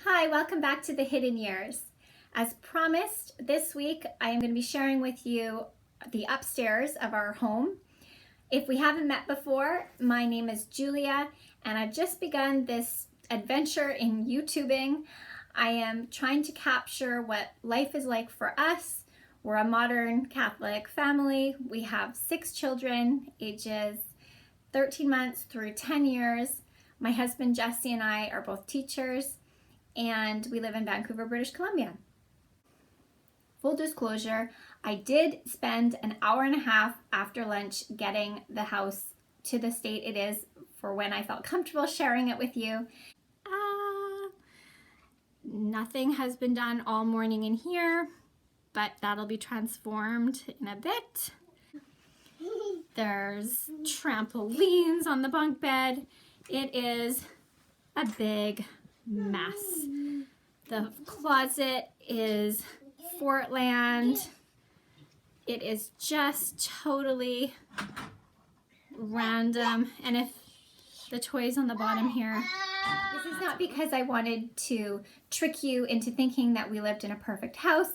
Hi, welcome back to the Hidden Years. As promised, this week I am going to be sharing with you the upstairs of our home. If we haven't met before, my name is Julia and I've just begun this adventure in YouTubing. I am trying to capture what life is like for us. We're a modern Catholic family. We have 6 children, ages 13 months through 10 years. My husband Jesse and I are both teachers, and we live in Vancouver, British Columbia. Full disclosure, I did spend an hour and a half after lunch getting the house to the state it is for when I felt comfortable sharing it with you. Nothing has been done all morning in here, but that'll be transformed in a bit. There's trampolines on the bunk bed. It is a big mess. The closet is Fortland. It is just totally random. And if the toys on the bottom here, this is not because I wanted to trick you into thinking that we lived in a perfect house.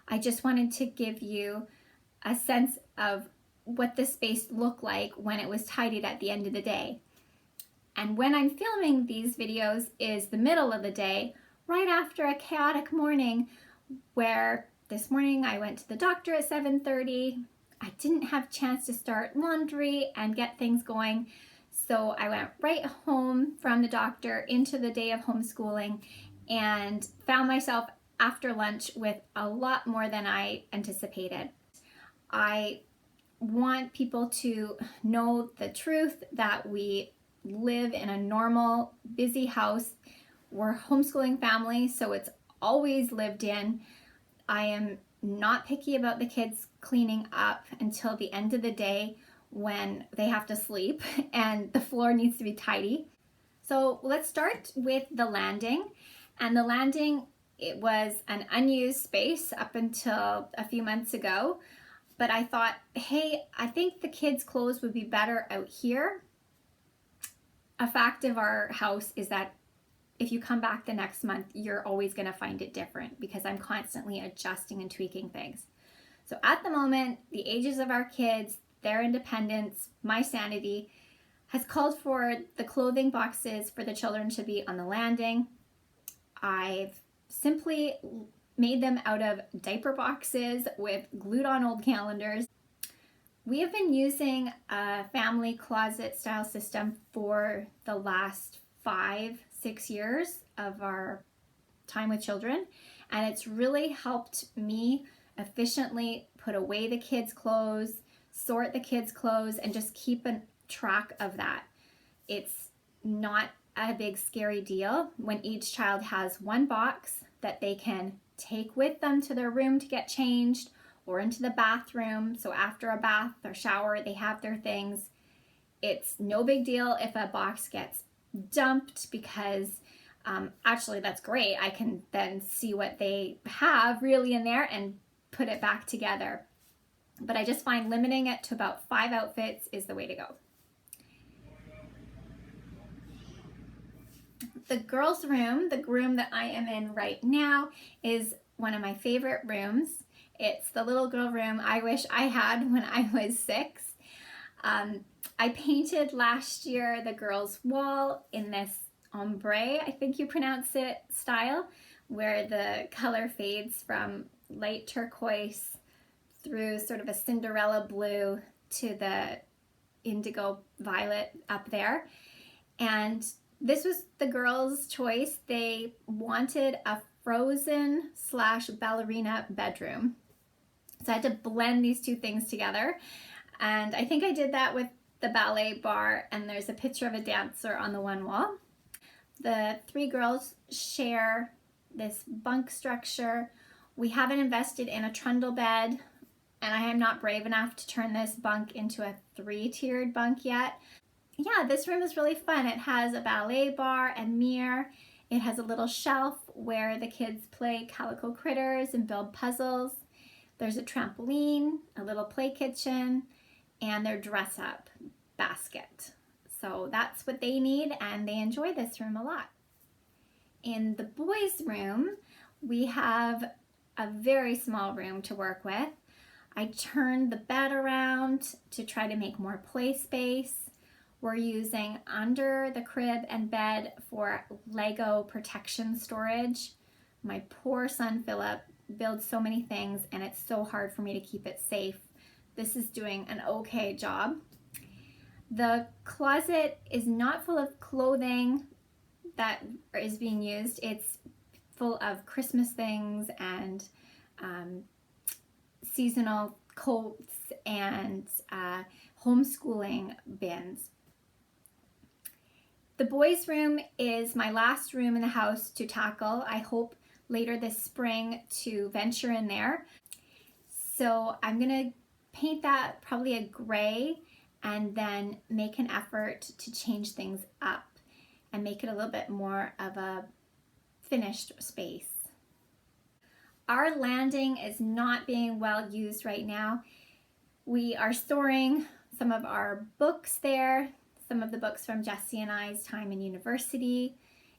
I just wanted to give you a sense of what the space looked like when it was tidied at the end of the day. And when I'm filming these videos is the middle of the day, right after a chaotic morning where this morning I went to the doctor at 7:30. I didn't have a chance to start laundry and get things going. So I went right home from the doctor into the day of homeschooling and found myself after lunch with a lot more than I anticipated. I want people to know the truth that we live in a normal, busy house. We're a homeschooling family, so it's always lived in. I am not picky about the kids cleaning up until the end of the day when they have to sleep and the floor needs to be tidy. So let's start with the landing. And the landing, it was an unused space up until a few months ago. But I thought, hey, I think the kids' clothes would be better out here. A fact of our house is that if you come back the next month, you're always going to find it different because I'm constantly adjusting and tweaking things. So at the moment, the ages of our kids, their independence, my sanity, has called for the clothing boxes for the children to be on the landing. I've simply made them out of diaper boxes with glued on old calendars. We have been using a family closet style system for the last 5-6 years of our time with children, and it's really helped me efficiently put away the kids' clothes, sort the kids' clothes, and just keep a track of that. It's not a big scary deal when each child has one box that they can take with them to their room to get changed or into the bathroom. So after a bath or shower, they have their things. It's no big deal if a box gets dumped because actually that's great. I can then see what they have really in there and put it back together. But I just find limiting it to about 5 outfits is the way to go. The girls' room, the room that I am in right now, is one of my favorite rooms. It's the little girl room I wish I had when I was 6. I painted last year the girls' wall in this ombre, I think you pronounce it, style, where the color fades from light turquoise through sort of a Cinderella blue to the indigo violet up there. And this was the girls' choice. They wanted a Frozen / ballerina bedroom. So I had to blend these two things together. And I think I did that with the ballet bar, and there's a picture of a dancer on the one wall. The 3 girls share this bunk structure. We haven't invested in a trundle bed, and I am not brave enough to turn this bunk into a 3-tiered bunk yet. Yeah, this room is really fun. It has a ballet bar and mirror. It has a little shelf where the kids play Calico Critters and build puzzles. There's a trampoline, a little play kitchen, and their dress up basket. So that's what they need, and they enjoy this room a lot. In the boys' room, we have a very small room to work with. I turned the bed around to try to make more play space. We're using under the crib and bed for Lego protection storage. My poor son Philip builds so many things and it's so hard for me to keep it safe. This is doing an okay job. The closet is not full of clothing that is being used. It's full of Christmas things and seasonal coats and homeschooling bins. The boys' room is my last room in the house to tackle. I hope later this spring to venture in there. So I'm gonna paint that probably a gray and then make an effort to change things up and make it a little bit more of a finished space. Our landing is not being well used right now. We are storing some of our books there, some of the books from Jesse and I's time in university,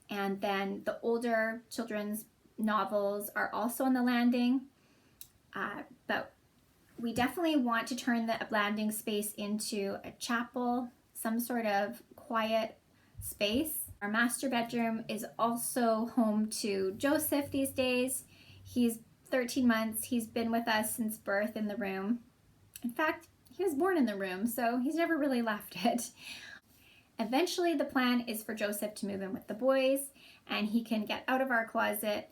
and then the older children's novels are also on the landing. But we definitely want to turn the landing space into a chapel, some sort of quiet space. Our master bedroom is also home to Joseph these days. He's 13 months. He's been with us since birth in the room. In fact, he was born in the room, so he's never really left it. Eventually, the plan is for Joseph to move in with the boys, and he can get out of our closet.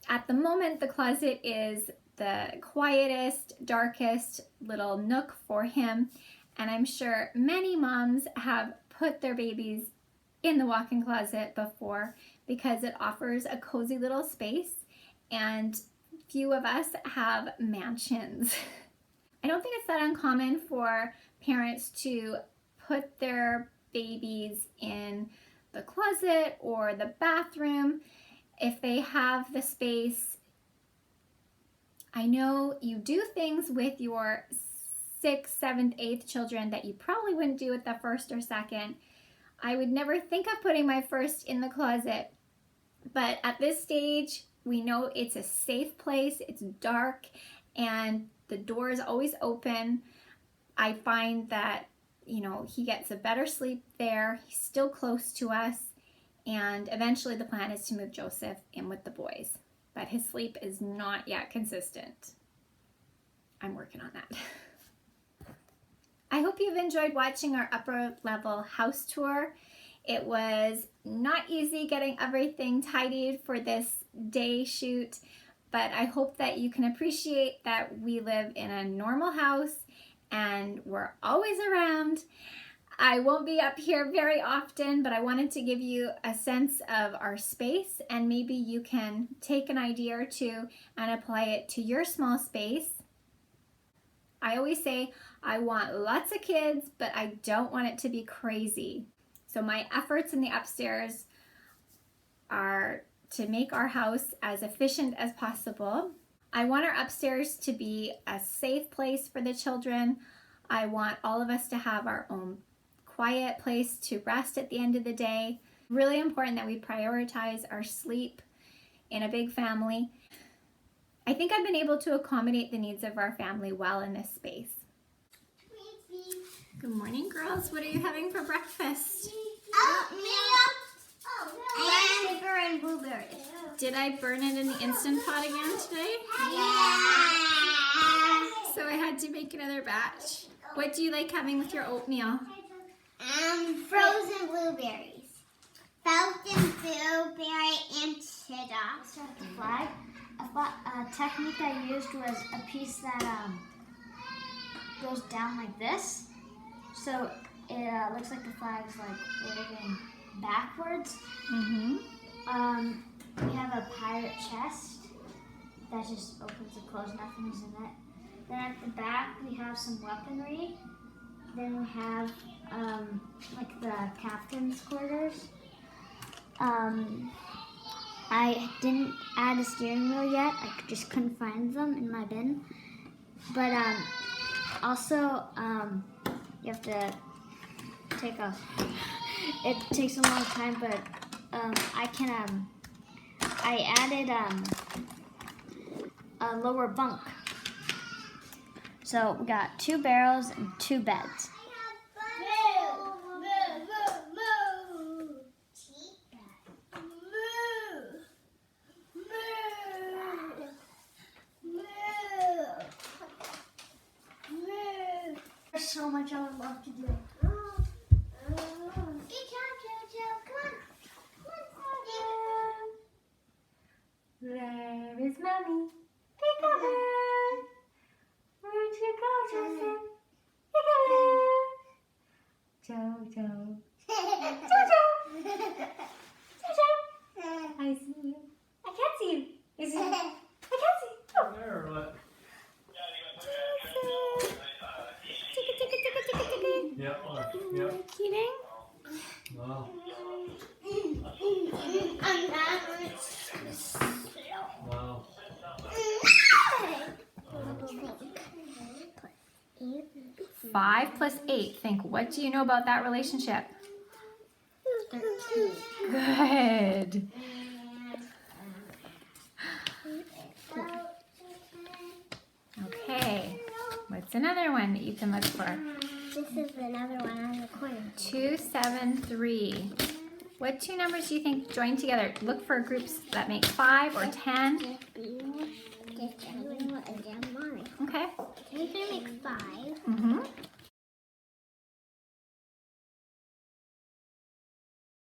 At the moment, the closet is the quietest, darkest little nook for him, and I'm sure many moms have put their babies in the walk-in closet before because it offers a cozy little space, and few of us have mansions. I don't think it's that uncommon for parents to put their babies in the closet or the bathroom if they have the space. I know you do things with your 6th, 7th, 8th children that you probably wouldn't do with the first or second. I would never think of putting my first in the closet, but at this stage, we know it's a safe place, it's dark, and the door is always open. I find that he gets a better sleep there. He's still close to us. And eventually the plan is to move Joseph in with the boys. But his sleep is not yet consistent. I'm working on that. I hope you've enjoyed watching our upper level house tour. It was not easy getting everything tidied for this day shoot, but I hope that you can appreciate that we live in a normal house and we're always around. I won't be up here very often, but I wanted to give you a sense of our space, and maybe you can take an idea or two and apply it to your small space. I always say I want lots of kids, but I don't want it to be crazy. So my efforts in the upstairs are to make our house as efficient as possible. I want our upstairs to be a safe place for the children. I want all of us to have our own quiet place to rest at the end of the day. Really important that we prioritize our sleep in a big family. I think I've been able to accommodate the needs of our family well in this space. Good morning, girls. What are you having for breakfast? And sugar and blueberries. Did I burn it in the Instant Pot again today? Yeah. So I had to make another batch. What do you like having with your oatmeal? Frozen blueberries. Frozen blueberry and cheddar. Start the flag. A technique I used was a piece that goes down like this. So it looks like the flag's like waving backwards. Mm-hmm. We have a pirate chest that just opens and closes, nothing's in it. Then at the back we have some weaponry. Then we have like the captain's quarters. I didn't add a steering wheel yet. I just couldn't find them in my bin. But also you have to take a. It takes a long time, but I added a lower bunk. So we got 2 barrels and 2 beds. There's so much I would love to do. Good job, Jojo. Come on. Where is Mommy? Peekaboo! Where'd you go, Justin? Peekaboo! Jojo. Jojo! Jojo! I see you. I can't see you. You see me? I can't see you. Oh. There, what? Yep. Yep. Kidding? Wow. Wow. 5 plus 8. Think, what do you know about that relationship? 13. Good. Okay. What's another one that you can look for? This is another one on the corner. 2, 7, 3. What 2 numbers do you think join together? Look for groups that make 5 or 10. Okay. Can we make 5? Mm-hmm.